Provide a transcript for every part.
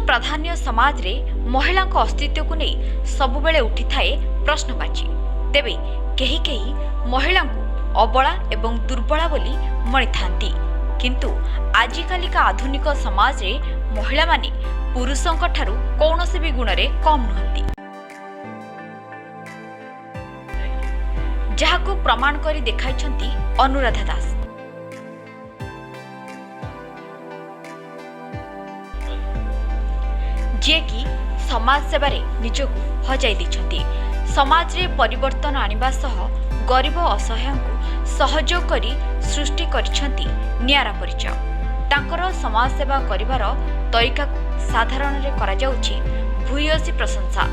प्राधान्य समाज रे महिला अस्तित्व को नहीं सबुबले उठी थाए प्रश्नवाची। तेबे केही केही महिला अबला एवं दुर्बला बोली मणि थांती, किंतु आजिकालिका आधुनिक समाज रे महिला माने पुरुषों ठारू कौनसी भी गुण रे कम नुहंती, जहाको प्रमाण करी देखाइछंती अनुराधा दास। जे कि समाज सेवारे निजको हजाई देछंती, समाज रे परिवर्तन आनिबा सह गरीब असहाय को सहयोग करी सृष्टि करिछंती नियारा परिचय। तांकर समाज सेवा करिवार तरीका को साधारण रे करा जाउछि भूयसी प्रशंसा।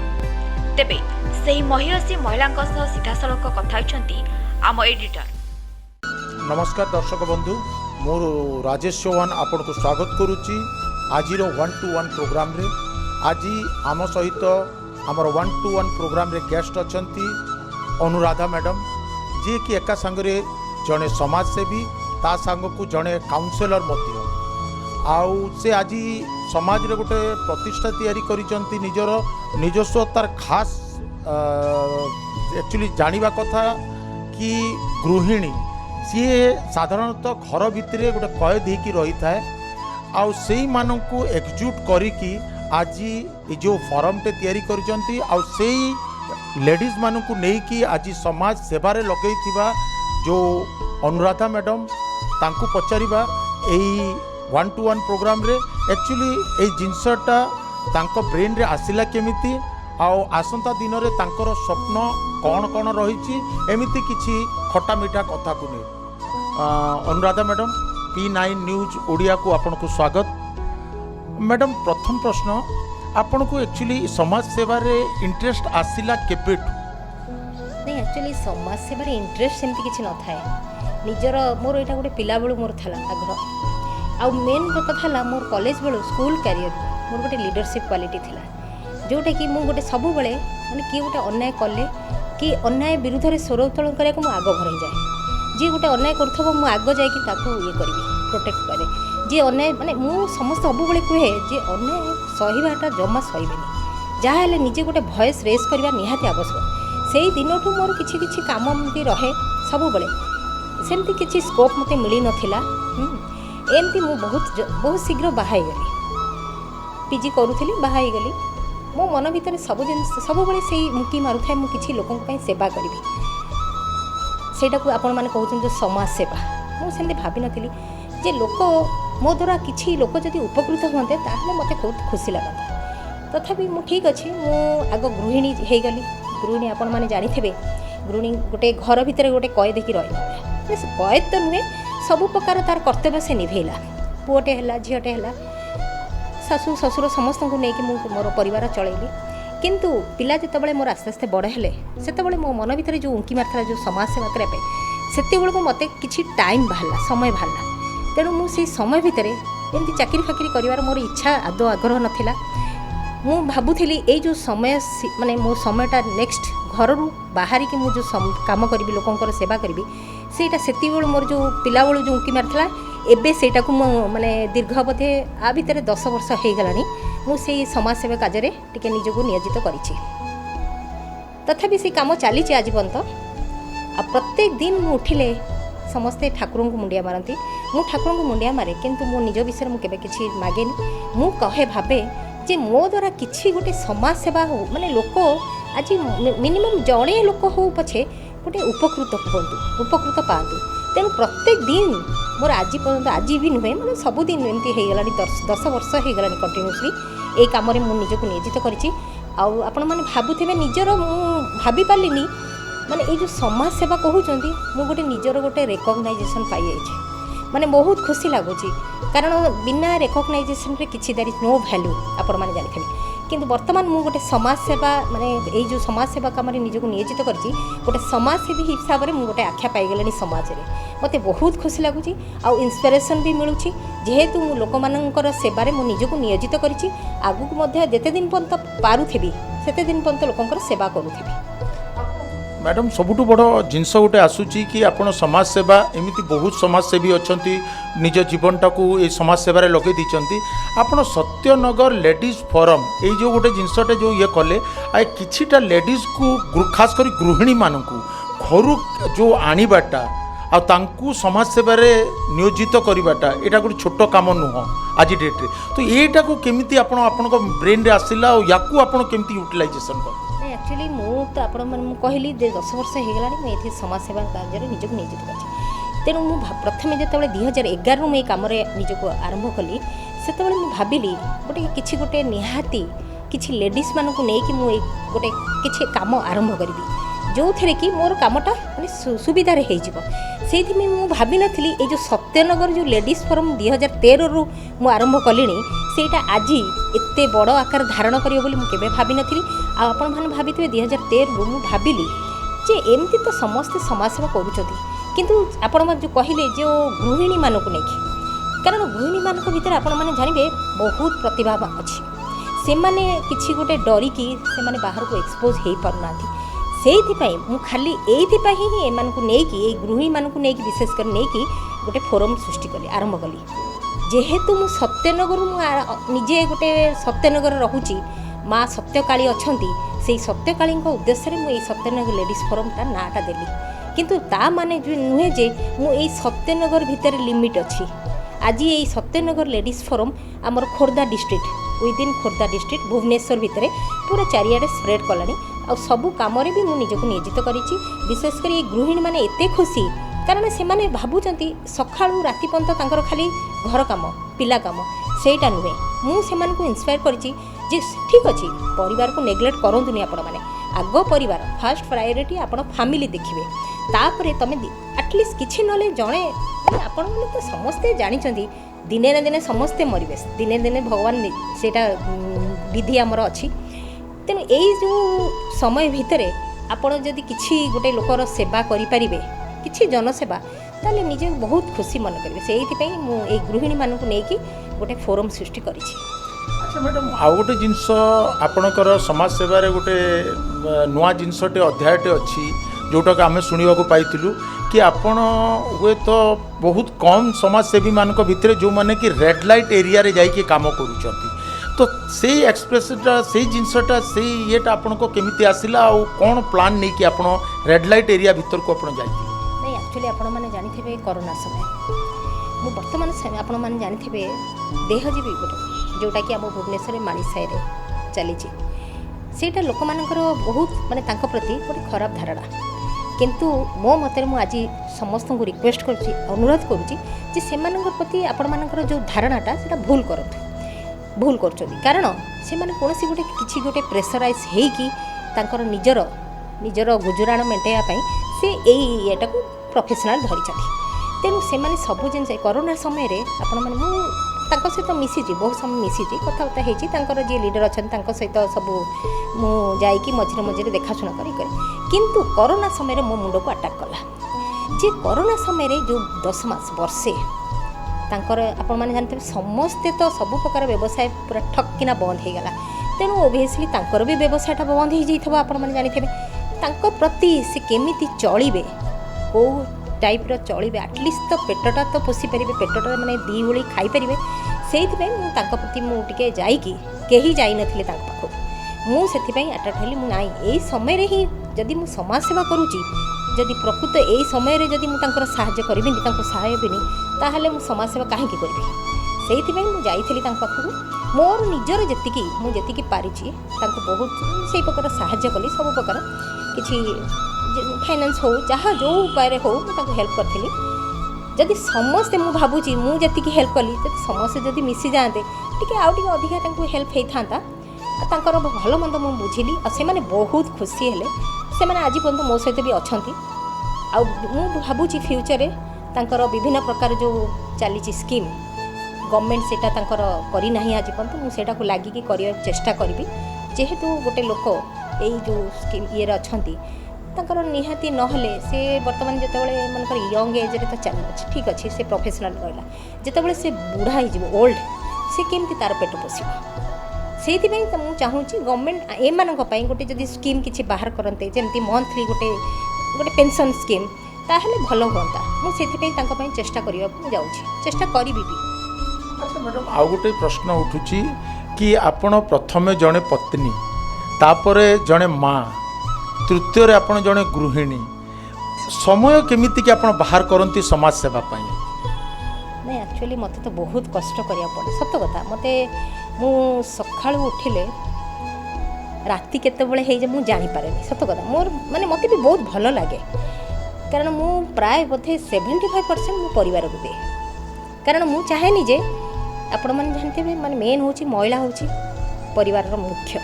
तेबे सेही महियसी महिलांक सह सीधासलख कथा होइछंती आम एडिटर। नमस्कार दर्शक बंधु, मोर राजेश चौहान आपन को स्वागत करुच्ची आज 1-to-1 प्रोग्राम रे। आज आम सहित आमर 1-to-1 प्रोग्राम रे गेस्ट अछंती अनुराधा मैडम, जी कि एका संगरे जड़े समाजसेवी ता सांग को जड़े काउंसिलर मध्य। आउ से आज समाज रे गोटे प्रतिष्ठा तैयारी करिसंती निजर निजस्व तार खास एक्चुअली जानिबा कथा कि गृहिणी सी साधारणतः घर भितर गोटे कैद होकर रही थाए, आउ सेई मानकु एकजुट करिकी आज ये जो फॉरमटे तैयारी करिसंती, आउ सेई लेडीज मानकु नेकी आज समाज सेवारे लगई थिबा जो अनुराधा मैडम तांकु पचारिबा एई 1-to-1 प्रोग्राम रे एक्चुअली ए जिनसटा तांको ब्रेन रे आसिला केमिति, आउ आसंता दिन रे तांकर स्वप्न कौन कौन रही एमिति किछि खटा मीठा कथा को नहीं। Anuradha madam, P9 news Odia को आपन को स्वागत। मैडम, प्रथम प्रश्न आपन को एक्चुअली समाज सेवा रे इंटरेस्ट आसिला केबेठु? नहीं, एक्चुअली समाज सेवा रे इंटरेस्ट सेमती किछि न थाए। निजर मोर एटा गोटे पिला बेलू मोर थाला आग्रह। आ मेन कथा ला मोर कॉलेज बेलू स्कूल कैरियर मोर गोटे लीडरशिप क्वालिटी थिला, जोटा कि मु गोटे सब बेले माने कि गोटे अन्याय कले कि अन्याय विरुद्ध रे स्वर उत्तोलन करिया को मु आग भरै जाए। जी गोटे अन्याय करथबो मु आग जाय कि ताकू ये करबी, प्रोटेक्ट करे। जे अन्याय माने मु समस्त सब बेले कहे जे अन्याय सहीबाटा जम्मा सहीबेनी, जहा हेले निजे गोटे वॉइस रेस करबा निहाती आवश्यक। सेही दिनठू मोर किछि किछि काम मते रहे सब बेले, सेमती किछि स्कोप मते मिली नथिला। एमती मु बहुत शीघ्र बाहाई गली, पीजी करूथली बाहाई गली। मो मन भितर सब जिन सब बेले सेही मुकी मारुथाय मु किछि लोकन पई सेवा करबी। सेटा को आपण माने कहउछन जे समाज सेवा। मु सेमती भाबी नथिली जे लोक मो द्वारा किछि लोक जदि उपकृत होते ताहले मते बहुत खुशी लागता। तथापि मु ठीक अछि, मु आग गृहिणी हे गली। गृहिणी आपण माने जानि थेबे, गृहिणी गोटे घर भितर गोटे कैद की रही। से कैद तो नुहे, सबु प्रकार तार कर्तव्य से निभेला। पुओटे हैला, झीटे हैला, शाशु शशुर समस्त को लेकिन मोर परिवार चलैली। किंतु पिला जितेबाला मोर आस्ते आस्ते बड़ हेले सेतेबाला मो मन भितर जो उंकी मारथला जो समाज सेवा करबे सेतेबेल को मते किछि टाइम बाहरला, समय बाहरला। तेणु मु से समय भितर एमती चाकरी फाकरी करिवार मोर इच्छा आदौ आग्रह नथिला। मु भाबुथिली ए जो समय माने मो समयटा नेक्स्ट घररू बाहरी कि मु जो काम करी लोकंकर सेवा करी सेटा सेति बेल मोर जो पिला बेलू जो उंकी मारथला एबे सेटा को माने दीर्घ अवधि आ भितर 10 वर्ष हो गलानी मु से समाज सेवा कार्य रे टिके निजको नियोजित करिछि। तथापि से काम चली आज पर्यंत। आ प्रत्येक दिन मु उठिले समस्ते ठाकुर को मुंडिया मारती, मु ठाकुर को मुंडिया मारे, किंतु मो निज विषय मु केबे किछि मागेनी। मु कहे भाबे जे मो द्वारा किछि गोटे समाज सेवा हो माने लोक आज मिनिमम जड़े लोक हो पछे गोटे उपकृत होतु, उपकृत पातु। तेणु प्रत्येक दिन मोर आज पर्यंत आज भी नुहे मैंने सबुदिन एमती हो गलानी 10 वर्ष हो गलानी कंटिन्यूसली ये कम मुझे निजक नियोजित करिछि। आउ आपण माने भाबुथिबे निजर मु भाबी पालिनी माने ये जो समाज सेवा कहउचंती मु गोटे निजर गोटे रिकॉग्नाइजेशन पाई जाइछि। माने बहुत खुशी लागुची, कारण बिना रिकॉग्नाइजेशन रे किछि देयर इज नो वैल्यू आपण माने जानिथिबे। किंतु वर्तमान मु गोटे समाज सेवा माने ये जो समाज सेवा काम निजक नियोजित करिछि, गोटे समाजसेवी हिसाब से मु गोटे आख्या पाई गलानी समाज रे। मते बहुत खुशी लागुची, आउ इंस्पिरेशन भी मिलुची, जेहेतु मु लोक मानकर सेवा रे मु निजक नियोजित करिछि। आगु मध्य जेते दिन पर्यंत पारुथिबी सेते दिन पर्यंत लोकंकर सेवा करूथिबी। मैडम सबुठु बड़ जिनस गोटे आसूची कि आपण समाज सेवा एमती बहुत समाजसेवी अच्छा निज जीवनटा को ये समाज सेवार लगे दीचंती आपण सत्यनगर लेडीज फोरम ये जो गोटे जिनसटे जो ये कले आ किछिटा लेडीज को खास कर गृहिणी मानू घर जो आनीबाटा आ तांकू समाज सेवार नियोजित करवाटा यहाँ गोटे छोट काम नुह आज डेट्रे तो यहीटा को केमी आपण ब्रेन रे आसला या केमी यूटिलाइजेसन कर एक्चुअली मु तो आपण मैं कहली 10 वर्ष हो गला मुझे समाज सेवा कार्य निजक नियोजित कर तेणु प्रथम जो 2011 मुझे कम निजक आरंभ कली से भाविली गोटे किसी गोटे निहाती किसी लेडीज मानक नहीं मुझे गोटे किसी कम आरंभ करी जो थे कि मोर कामटा माने सुविधा से मुझे भावी नी ये जो सत्यनगर जो लेडीज फोरम 2013 रु मु आरंभ कली सेटा आज एते बड़ आकार धारण करियो बोली मु केबे भाभी नथिली आ आपण माने भाबिथिबे 2013 रु मु भाबिली जे एमती तो समस्त समाज सेवा करूछथि किंतु आपण जो कहिले जो गृहिणी मानक नेकी कारण गृहिणी मानक भितर आपण माने जानिबे बहुत प्रतिभा अछि से माने किछि गोटे डरी की से माने बाहर को एक्सपोज हे परनाथि सेइथिपाई मु खाली एइथिपाई ही एमानकु नेकी ए गृहिणी मानकु नेकी विशेष कर नेकी गोटे फोरम सृष्टि कली आरंभ कली जेहेतु मु सत्यनगर निजे गोटे सत्यनगर रहुची माँ सत्यकाली अछंती से सत्यकाली उद्देश्य मुझे सत्यनगर लेडीज फोरमटा नाटा देली किंतु ता माने नुहे जे मुझे सत्यनगर भितर लिमिट अच्छी आज ये सत्यनगर लेडीज फोरम आमर Khordha district within Khordha district Bhubaneswar भितर पूरा चारिआडे स्प्रेड कलानी आ सबू कम भी मुझे निजक नियोजित करिछि विशेषकर ये गृहिणी माने एते खुशी कारण से माने भाबुचंती सखाळु राति पर्यंत तांकर खाली घर काम पिला काम सेटा नुहे मु सेमान को इंस्पायर करिछि जे ठीक अछि परिवार को नेग्लेक्ट करंतुनी आपण माने आगो परिवार फर्स्ट प्रायोरिटी आपण फैमिली देखिबे तापरे तमे एटलिस्ट किछि नले जणे आपण माने तो समस्ते जानिचंती दिने न दिने समस्ते मरिबे दिने दिने भगवान सेटा विधि हमर अछि तेणु यही जो समय भितर आपण जदि किछि गोटे लोकर सेवा करि परिबे किछि जनसेवा ताले निजे बहुत खुशी मन करेंगे से मु गृहिणी मानक नहीं गोटे फोरम सृष्टि करिछि। अच्छा मैडम आउ गोटे जिनस आपणकर समाज सेवार गोटे नुआ जिनसटे अध्यायटे अच्छी जोटा कि आम शुणा पाइलु कि आपण हुए तो बहुत कम समाजसेवी मान भितर जो मैंने कि रेड लाइट एरिया रे जाइए काम करुँच तो से एक्सप्रेसटा से जिनसटा से येटा आपन को केमिति आसिला आ कौन प्लान नहीं कि आपण रेड लाइट एरिया भीतर को आपण जाइए नहीं एक्चुअली आपण मैंने जानी कोरोना समय मु वर्तमान समय आपण मैंने जानी देहजीवी गोटे जोटा कि आम भुवनेश्वर माणीसाई चली सेटा लोक मानकर बहुत माने तांको प्रति गोटे खराब धारणा किंतु मो मते मु आज समस्त को रिक्वेस्ट करुच्ची अनुरोध करुच्ची जे सेमानकर प्रति आपण मानकर जो धारणाटा सेटा भूल करथु भूल कर कारण से माने कोनोसी गोटे किछि गोटे प्रेसराइज हेकी तांकर निजर निजर गुजराण मेंटेया से एटा को प्रोफेशनल धरी तेणु से माने सबु जिन कोरोना समय रे आपण माने मु तांको सहित मिसिची बहुत समय मिसिची कथाबार्ता हेची तांकर जे लीडर अछन तांको सहित सब मु जाईकी मझिरे मझिरे देखाशुना करी किंतु कोरोना समय रे मो मुंड को अटैक कला जे कोरोना समय रे जो 10 मास वर्षे तांकर आपण माने जानते समस्ते तो सब प्रकार व्यवसाय पूरा ठक्किना बंद हो गला तेणु ओबियसली तांकर भी व्यवसायटा बंद हो जाइथबो आपण माने जानिथिबे तांको प्रति से केमिति चलिबे को टाइप रो चलिबे एटलिस्ट तो पेटटा तो पोसी परिबे पेटटा माने दी ओळी खाई परिबे सेइथिबे मु तांको प्रति मु टिके जाईकी केही जाई नथिले तांको पाखो मु सेथिबे अटैक हली मु नाई एई समय रे ही जदी मु समाज सेवा करूची जदि प्रकृत एई समय रे जदि मु तांकर सहाय्य करबिनी तांको सहाय्य बिनी ताहले मु समाज सेवा काहे की करबी सेइथिबे मु जाईथिली तांको पाखो मोर निजर जेतिकी मु जेतिकी पारिची तांको बहुत सेई प्रकार सहाय्य कली सब प्रकार किछि फाइनेंस हो जहाँ जो उपाय हो मुझे हेल्प करी जदि समस्ते मु भावुची मु जेतिकी हेल्प कली जदि समस्ते जदि मिसी जाते टिके आउ टिके अधिका हेल्प होता तांकर भल मंद मु बुझिली आ से माने बहुत खुशी हेले से माने आज पर्यंत मो सहित भी अच्छी मु भावुची फ्यूचर रे तांकर विभिन्न प्रकार जो चली स्कीम गवर्नमेंट सेटा तांकर करी नाही आज पर्यंत मु सेटा को लागिकी करिया चेष्टा करी जेहेतु गोटे लोक यही जो स्कीम ये अच्छी तांकर निहाती नहले से वर्तमान जितेबाला मनकर यंग एज रे तो चल ठीक अच्छे से प्रोफेशनल रहा जितेबाला से बुढ़ा हो ओल्ड से केमती तार पेट पोषिब से मुझे चाहूँगी गवर्नमेंट एम गोटे जदि स्कीम किसी बाहर करते जमी मंथली गोटे गोटे पेंशन स्कीम ताहले भल हुआ मुझे चेष्टा करने जाऊँ चेष्टा करी भी। अच्छा मैडम आउ गोटे प्रश्न उठुची कि आपण प्रथमे जड़े पत्नी तापरे जड़े माँ तृतीय आपण जड़े गृहिणी समय केमिति कि आपण बाहर करती समाज सेवा पाई? नहीं एक्चुअली मत तो बहुत कष्ट करिया पड़े सत कथा मत मु सका उठिले राति केतबेले हे जे मु जानी पारे सत कथा मोर माने मते भी बहुत भल लगे कारण मु प्राय बोधे 75% मो परिवार को दे कारण मु चाहेनी जे आपण माने जानते माने मेन होची महिला होची परिवार रो मुख्य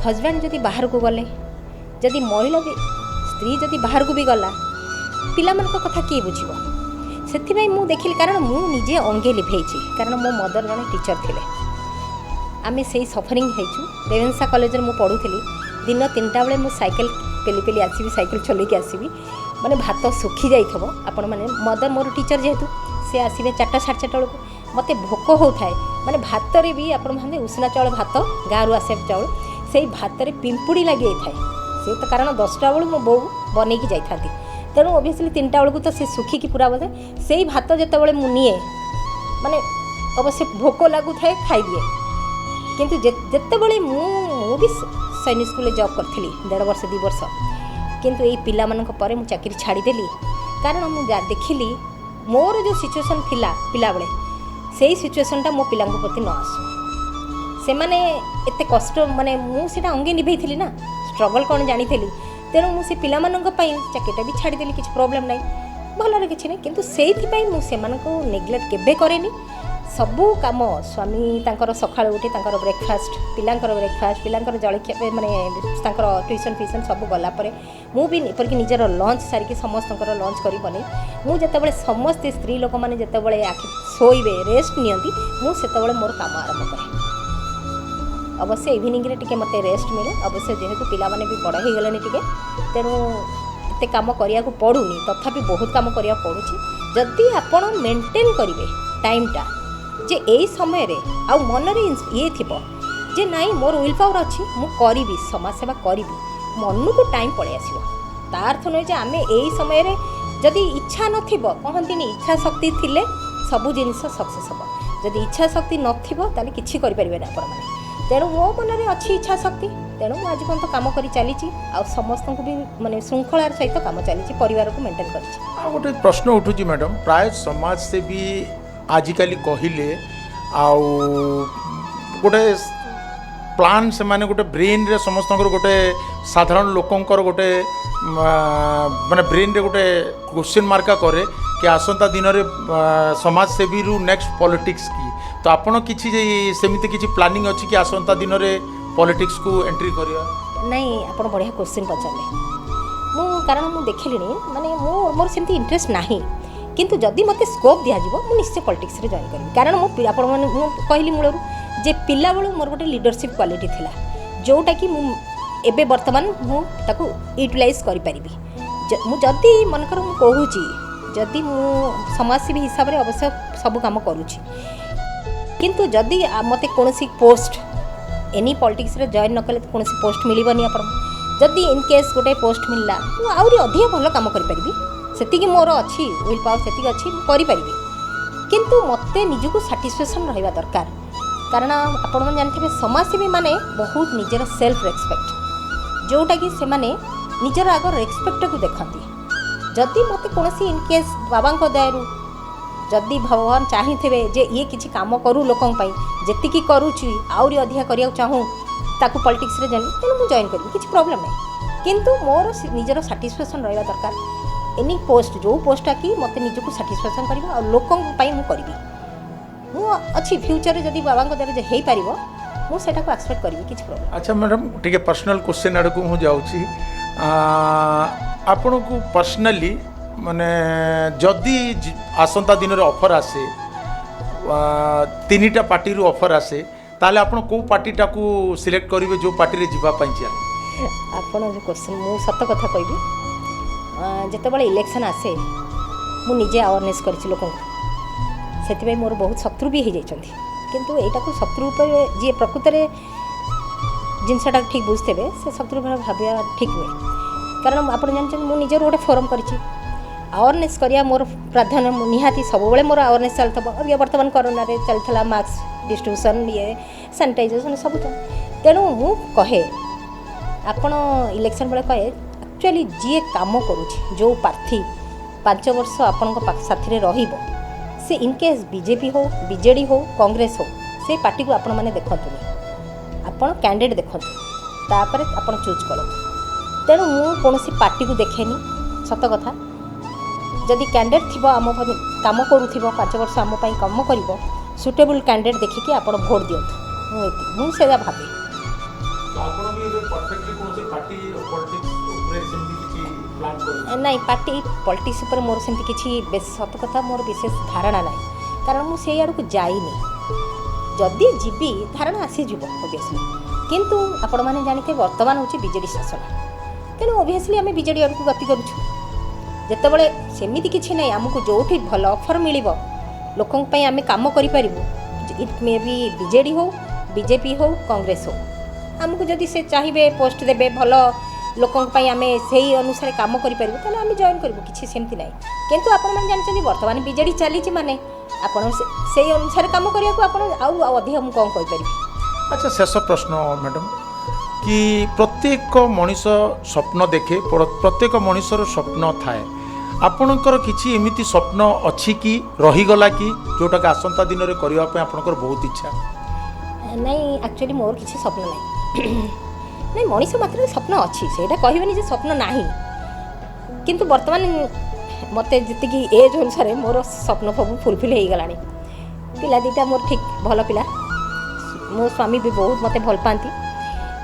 हस्बैंड जदि बाहर को गले जदि महिला भी स्त्री जदि बाहर को भी गला पिला मन को कथा किए बुझिबो से मु देखिली कारण मु निजे अंगे लिभेची कारण मो मदर जने टीचर थिले आमे सेही सफरिंग हेचु रेवेन्सा कॉलेज में पढ़ुली दिन 3टा बेले मु साइकिल पेली पेली आसबि साइकिल चलैकी आसबि माने भात सुखी जाइथबो आपण माने मदर मोर टीचर जेहेतु से आसबे 4टा 4:30 बेलू मते भोक होउथाय माने भात रे भी आपण माने उष्णा चाउल भात गाँव आसे चाउल से भात रे पिंपुड़ी लगी थाए से तो कारण 10टा बेलू मो बो बनैकी जाइथाती तेणु ओबियसली 3टा बेलू तो से सुखिकी पूरा बोधे से ही भात जिते मु निए माने अवश्य भोक लगु थाए खाई दिए किंतु जिते मु भी सैनिक स्कूल जॉब करी 1.5 वर्ष 2 वर्ष किंतु यही पिला मानक परे मु चाकरी छाड़ीदेली कारण मु देखिली मोर जो सिचुएशन थिला पिला बेले से ही सिचुएशनटा मो पिला प्रति न आसू से माने एते कष्ट माने मु सेटा अंगे निभेइथिली ना स्ट्रगल कौन जानी तेणु मुझे पिला चाकरीटा भी छाड़ीदेली किसी प्रोब्लेम ना भलरे किसी ना किंतु से नेग्लेक्ट केबे करेनी सबू कम स्वामी तांकर सकाळ उठी तांकर ब्रेकफास्ट पिलांकर जलखिया माने तांकर ट्यूशन फीसन सब गला परे मु भी एपरिक निजर लंच सारिकी समस्तंकर लंच करी बने मु जेतेबेले समस्त स्त्री लोक माने जेतेबेले आखि सोइबे रेस्ट नियंती मु सेतेबेले मोर काम आरंभ करे अवश्य इवनिंग रे टिके मते रेस्ट मिले अवश्य जेहेतु पिला माने भी बड़ हो गले टिके तेणु एते काम करिया को पड़ुनी तथापि बहुत काम करिया पड़ुची जदि आपण मेंटेन करिवे टाइमटा जे एई समय रे आ मन रे ये थिबो जे नाई मोर विल पावर अछि मु करिवि समाज सेवा करिवि मन को टाइम पळे आसीबो तार अर्थ नै जे आमे एई समय रे जदि इच्छा नथिबो कहंतिनी इच्छा शक्ति थिले सब जिनिस सक्सेस हबो जदि इच्छा शक्ति नथिबो ताले किछि करि परिबे ना आपण माने तेणु मो मन में अच्छी इच्छा शक्ति तेणु आज पर्यटन कम कर चली समस्त को भी माने श्रृंखलार सहित कम चली परिवार को मेंटेन कर गोटे प्रश्न उठुची मैडम प्राय समाज से भी आजिकल कहले आउ गोटे प्लान से माने गोटे ब्रेन रे समस्त गोटे साधारण लोकंकर गोटे माने ब्रेन रे गोटे क्वेश्चन मार्क करे कि आसंता दिन रे समाज सेवी रु नेक्स्ट पॉलिटिक्स की तो आपण किछि सेमिति किछि प्लानिंग अछि कि आसंता दिन रे पॉलिटिक्स को एंट्री करिया नहीं आपण बढ़िया क्वेश्चन पचारले मु कारण मु देखिली माने मोर सेमती इंटरेस्ट नाही किंतु जदि मते स्कोप दिया जिवो मु निश्चय पॉलिटिक्स रे जॉइन करबी कारण मु आपण माने मु कहली मूलरू जे पिला बेलू मोर गोटे लीडरशिप क्वालिटी थिला जोटा कि मु एबे वर्तमान मु ताकू यूटिलाइज करि परिबी मु जदि मनकर मु कहूची जदि मु समाजसेवी हिसाब रे अवश्य सब काम करूची किंतु जदि मते कोनसी पोस्ट एनी पॉलिटिक्स रे जॉइन न कले कोनसी पोस्ट मिलिबनी आपण जदि इन केस गोटे पोस्ट मिलला मु आउरी अधिक भलो काम करि परिबी सेतिकी मोर अछि विल पावर सेतिकी अछि मु करि परिबी किंतु मते निजको सैटिस्फैक्शन रहइबा दरकार कारण आपण मन जानथिबे समाजसेवी माने बहुत निजर सेल्फ रेस्पेक्ट जोटा कि से माने निजर आग रेस्पेक्ट को देखंती जदि मते कोनसी इन केस बाबा को दयारु जदि भगवान चाहिए जे ये किसी काम करूँ लोकों जेतिकी करुच्ची आउरी अधिक करिया चाहूँ ताकू पॉलिटिक्स रे जॉइन तेणु मुझे जॉइन करी किसी प्रॉब्लम नहीं किंतु मोर निजर सैटिस्फैक्शन रहा दरकार एनी पोस्ट जो पोस्टा कि मत निजको सैटिस्फैक्शन कर और लोकों करी मु अच्छी फ्यूचर जदि बाबा द्वारा हो पार मुझे एक्सपेक्ट करी किसी प्रॉब्लम। अच्छा मैडम टी पर्सनल क्वेश्चन आड़ को मुझे जाऊँगी आपण को पर्सनली माने जदि आसंता दिन ऑफर आसे 3टा पार्टी रू ऑफर आसे ताले आपण को पार्टीटा को सिलेक्ट करिवे जो पार्टी रे जीवा पाई चाहिए आपण जो क्वेश्चन मु सत कथा कहबी जते बळे इलेक्शन आसे मु निजे अवेयरनेस करछि लोकन सेति मोर बहुत शत्रु भी हो जाइछन्ती किंतु एटा को शत्रु रूप जी प्रकृत में जिनसटा ठीक बुझे से शत्रु भाव भाविया ठीक नुहे कारण आप जानते मुझे निजर गोटे फोरम कर अवेयरनेस करिया मोर प्राधान्य निहाती सब मोर अवेयरनेस चलता अभी बर्तमान कोरोना चलता मास्क डिस्ट्रीब्यूशन ये सैनिटाइजेशन सब तेणु मु कहे आपण इलेक्शन बेले कहे एक्चुअली जी काम करुँच जो प्रार्थी 5 वर्ष आपण साथी रहिबो से इनकेस बीजेपी हो बीजेडी हो कांग्रेस हो से पार्टी को आपण मैंने देखु आपण कैंडिडेट देखु तापर आपण चूज करो तेणु मु कौन पार्टी को देखेनी सत कथा जदि कैंडिडेट थी आम कम करूँ 5 वर्ष आम कम कर सुटेबल कैंडिडेट देखिकी आपण भोट दिंतु मुझे भावे नहीं पार्टी पॉलिटिक्स पर मोर सेमती किसी सत कथा मोर विशेष धारणा ना कारण मुझे आड़ को जाइनी जदि जीवी धारणा आसीज ओबियसली किंतु आपण मैंने जानिथे वर्तमान हूँ बीजेडी शासन तेणु ओबियसली आम बीजेडी आड़ को गति करुँ जितेबले सेमती किसी ना आमको जो भल ऑफर मिल लोक आम कम करूँ इट मे बी बीजेडी हो बीजेपी हो कांग्रेस हो आमको जदि से चाहिए पोस्ट देवे भल लोक आम से अनुसार कम करें आम जॉइन करूँ किसी सेमती ना किंतु आपण जानते बर्तमान बीजेडी चली माने आपण से अनुसार कम करने को अधिक मुझे कौन कहीपर। अच्छा शेष प्रश्न मैडम कि प्रत्येक मनीष स्वप्न देखे प्रत्येक मनीषर स्वप्न थाए आपणकर किसी एमिति स्वप्न अच्छी कि रहीगला कि जोटा कि आसंता दिन में करने आपणकर बहुत इच्छा नहीं एक्चुअली मोर किसी स्वप्न नहीं नहीं मनीष मात्र स्वप्न अच्छी से कहबेनि स्वप्न ना किंतु वर्तमान मत जी एज अनुसार मोर स्वप्न सब फुलफिल हो गला पिला दीटा मोर ठीक भल पिला मो स्वामी भी बहुत मत भल पाती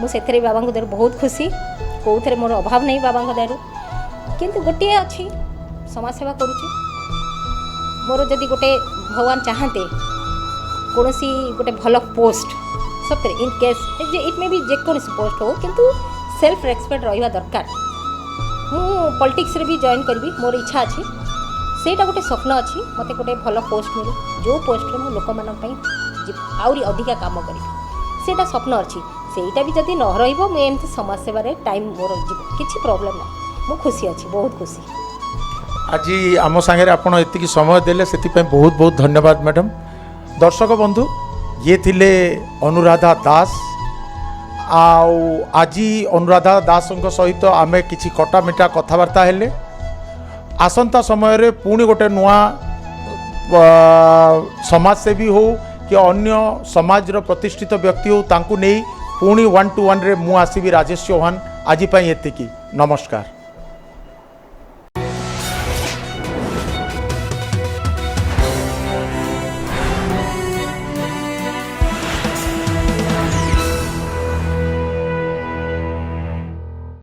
मुझे बाबा दर बहुत खुशी कौन मोर अभाव नहीं बाबा दर किंतु गोटे अच्छी समाज सेवा करुँची मोर जदि गोटे भगवान चाहते कौन सी गोटे भल पोस्ट सतरे इन केस इट मे भी जेकोसी पोस्ट हो किंतु सेल्फ रेस्पेक्ट रहा दरकार मु पॉलिटिक्स रे भी जॉइन करी मोर इच्छा अच्छी सेटा गोटे स्वप्न अच्छी मत गोटे भल पोस्ट मिले जो पोस्ट में लोक मानी अधिका काम करी स्वप्न अच्छी सेटा भी जदि न रही समाज सेवार टाइम मोर किसी प्रॉब्लम ना मु खुशी अच्छी बहुत खुशी। आज आम सांगे आपण एति समय देले से बहुत बहुत धन्यवाद मैडम। दर्शक बंधु ये थिले अनुराधा दास आज अनुराधा दास सहित आमे किछि कटा मिठा कथबार्ता हेले आसंता समय रे पुणी गोटे नुआ समाजसेवी हो कि अन्य समाज रो प्रतिष्ठित व्यक्ति हो तांकु नहीं पुणी 1 to 1 रे मु आसीबी राजेश चौहान आज एतिकी नमस्कार।